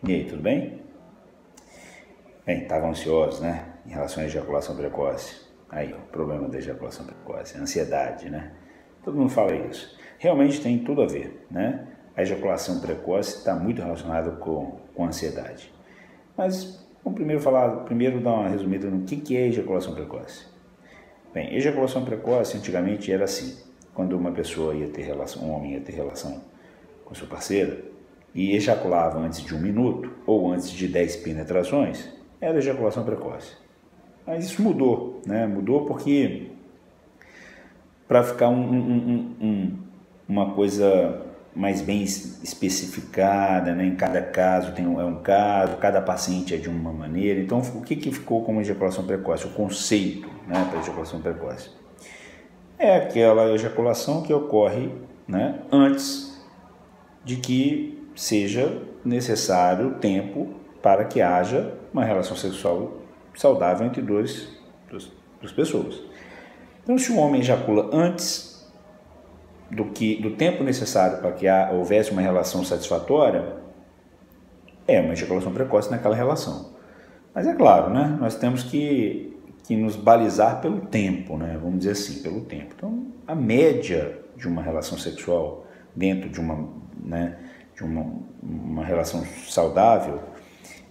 E aí, tudo bem? Bem, estavam ansiosos, né? Em relação à ejaculação precoce. Aí, o problema da ejaculação precoce, a ansiedade, né? Todo mundo fala isso. Realmente tem tudo a ver, né? A ejaculação precoce está muito relacionada com a ansiedade. Mas vamos primeiro dar uma resumida no que é ejaculação precoce. Bem, ejaculação precoce antigamente era assim. Quando uma pessoa ia ter relação, um homem ia ter relação com sua parceira e ejaculava antes de 1 minuto ou antes de 10 penetrações, era ejaculação precoce. Mas isso mudou, né? Mudou porque para ficar uma coisa mais bem especificada, né? Em cada caso é um caso, cada paciente é de uma maneira. Então, o que ficou como ejaculação precoce? O conceito, né, para ejaculação precoce é aquela ejaculação que ocorre, né, antes de que seja necessário tempo para que haja uma relação sexual saudável entre duas pessoas. Então, se o homem ejacula antes do tempo necessário para que houvesse uma relação satisfatória, é uma ejaculação precoce naquela relação. Mas é claro, né, nós temos que nos balizar pelo tempo, né, vamos dizer assim, pelo tempo. Então, a média de uma relação sexual dentro de uma relação saudável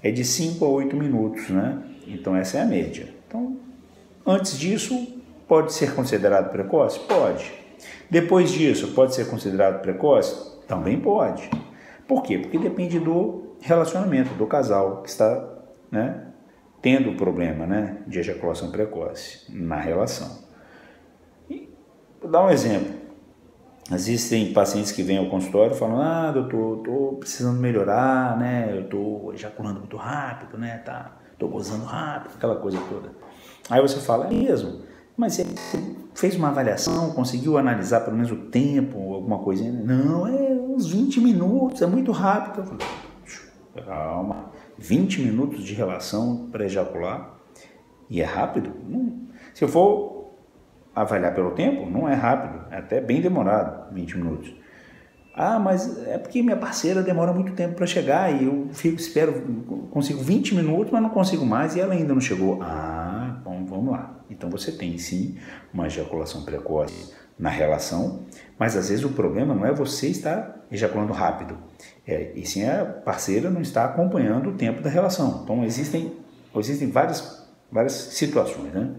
é de 5 a 8 minutos, né? Então, essa é a média. Então, antes disso, pode ser considerado precoce? Pode. Depois disso, pode ser considerado precoce? Também pode. Por quê? Porque depende do relacionamento do casal que está, né, tendo o problema, né, de ejaculação precoce na relação. E vou dar um exemplo. Existem pacientes que vêm ao consultório e falam: doutor, estou precisando melhorar, né? Eu estou ejaculando muito rápido, né? Estou gozando rápido, aquela coisa toda. Aí você fala: é mesmo? Mas você fez uma avaliação, conseguiu analisar pelo menos o tempo, alguma coisinha? Não, é uns 20 minutos, é muito rápido. Eu falei: calma, 20 minutos de relação para ejacular e é rápido? Se eu for avaliar pelo tempo, não é rápido, é até bem demorado, 20 minutos. Mas é porque minha parceira demora muito tempo para chegar e eu consigo 20 minutos, mas não consigo mais e ela ainda não chegou. Bom, vamos lá. Então você tem sim uma ejaculação precoce na relação, mas às vezes o problema não é você estar ejaculando rápido, e sim a parceira não está acompanhando o tempo da relação. Então existem várias situações, né?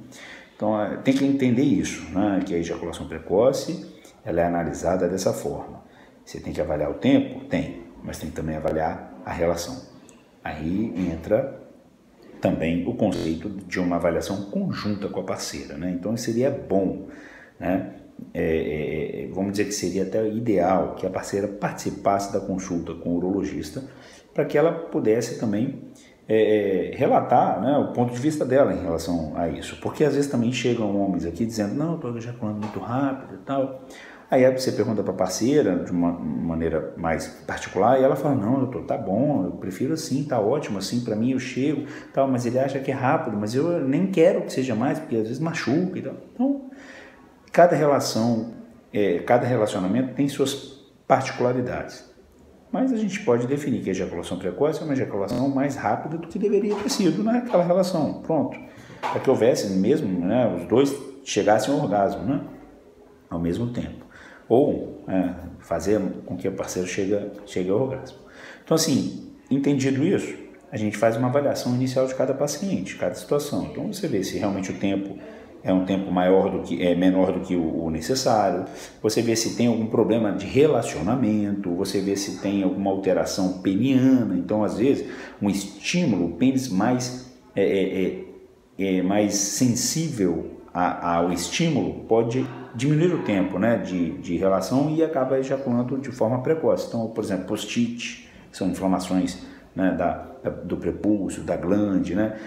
Então tem que entender isso, né? Que a ejaculação precoce ela é analisada dessa forma. Você tem que avaliar o tempo? Tem, mas tem que também avaliar a relação. Aí entra também o conceito de uma avaliação conjunta com a parceira, né? Então seria bom, né? Vamos dizer que seria até ideal que a parceira participasse da consulta com o urologista para que ela pudesse também relatar, né, o ponto de vista dela em relação a isso, porque às vezes também chegam homens aqui dizendo: não, eu estou ejaculando muito rápido e tal. Aí você pergunta para a parceira de uma maneira mais particular e ela fala: não, doutor, tá bom, eu prefiro assim, tá ótimo assim, para mim eu chego, tal, mas ele acha que é rápido, mas eu nem quero que seja mais, porque às vezes machuca e tal. Então, cada relacionamento tem suas particularidades. Mas a gente pode definir que a ejaculação precoce é uma ejaculação mais rápida do que deveria ter sido naquela relação. Pronto. Para que houvesse mesmo, né, os dois chegassem ao orgasmo, né, ao mesmo tempo. Ou fazer com que o parceiro chegue ao orgasmo. Então, assim, entendido isso, a gente faz uma avaliação inicial de cada paciente, cada situação. Então, você vê se realmente o tempo é um tempo menor do que o necessário, você vê se tem algum problema de relacionamento, você vê se tem alguma alteração peniana. Então, às vezes, um estímulo, o pênis mais sensível ao estímulo pode diminuir o tempo, né, de relação e acaba ejaculando de forma precoce. Então, por exemplo, postite, são inflamações, né, do prepúcio, da glande, né,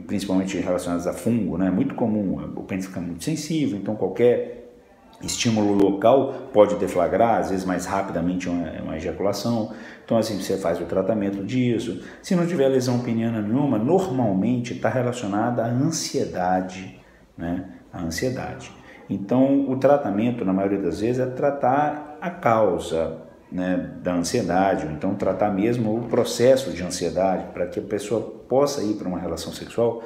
principalmente relacionadas a fungo, né, muito comum, o pênis fica muito sensível, então qualquer estímulo local pode deflagrar, às vezes mais rapidamente uma ejaculação. Então, assim, você faz o tratamento disso. Se não tiver lesão peniana nenhuma, normalmente está relacionada à ansiedade, né, a ansiedade. Então, o tratamento, na maioria das vezes, é tratar a causa, né, da ansiedade, ou então tratar mesmo o processo de ansiedade, para que a pessoa possa ir para uma relação sexual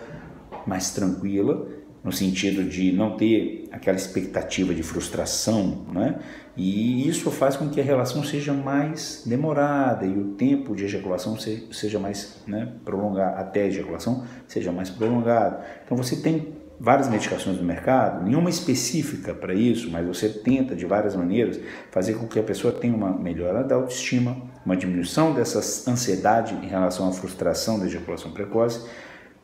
mais tranquila, no sentido de não ter aquela expectativa de frustração, né? E isso faz com que a relação seja mais demorada e o tempo de ejaculação seja mais, né, prolongado, até a ejaculação seja mais prolongado. Então você tem várias medicações no mercado, nenhuma específica para isso, mas você tenta de várias maneiras fazer com que a pessoa tenha uma melhora da autoestima, uma diminuição dessa ansiedade em relação à frustração da ejaculação precoce,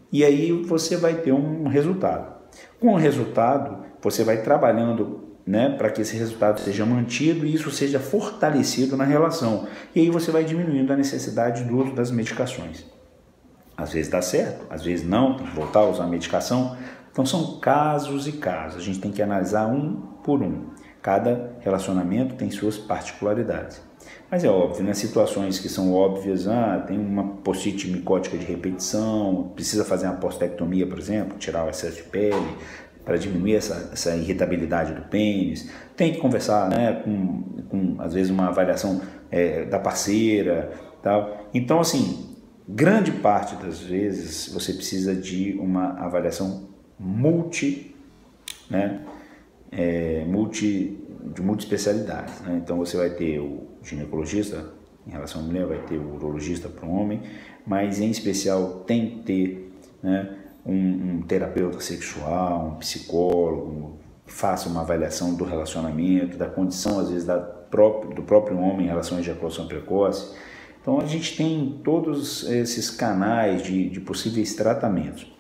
e aí você vai ter um resultado. Com o resultado, você vai trabalhando, né, para que esse resultado seja mantido e isso seja fortalecido na relação. E aí você vai diminuindo a necessidade do uso das medicações. Às vezes dá certo, às vezes não, tem que voltar a usar a medicação. Então são casos e casos, a gente tem que analisar um por um. Cada relacionamento tem suas particularidades. Mas é óbvio, né? Situações que são óbvias, tem uma postite micótica de repetição, precisa fazer uma postectomia, por exemplo, tirar o excesso de pele, para diminuir essa irritabilidade do pênis. Tem que conversar, né, com às vezes, uma avaliação da parceira, tal. Então, assim, grande parte das vezes você precisa de uma avaliação de multi-especialidades, né? Então você vai ter o ginecologista em relação à mulher, vai ter o urologista para o homem, mas em especial tem que ter, né, um terapeuta sexual, um psicólogo, que faça uma avaliação do relacionamento, da condição às vezes do próprio homem em relação à ejaculação precoce. Então a gente tem todos esses canais de possíveis tratamentos.